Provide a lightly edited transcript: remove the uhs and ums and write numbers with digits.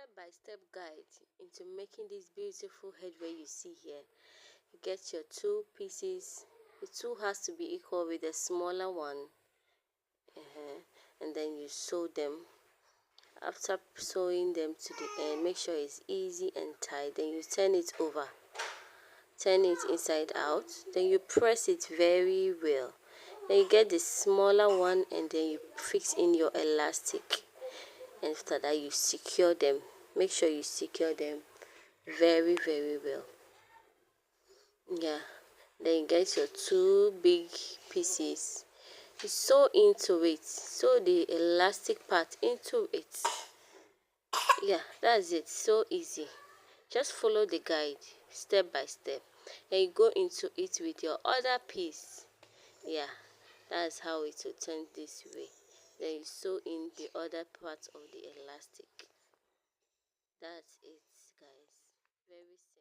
step-by-step guide into making this beautiful headwear you see here. You get your two pieces. The two has to be equal with the smaller one. And then you sew them. After sewing them to the end, make sure it's easy and tight. Then you turn it over. Turn it inside out. Then you press it very well. Then you get the smaller one and then you fix in your elastic. And after that, you secure them. Make sure you secure them very well. Yeah. Then you get your two big pieces. You sew into it. Sew the elastic part into it. Yeah, that's it. So easy. Just follow the guide step by step. And you go into it with your other piece. Yeah, that's how it will turn this way. Then you sew in the other part of the elastic. That's it, guys. Very simple.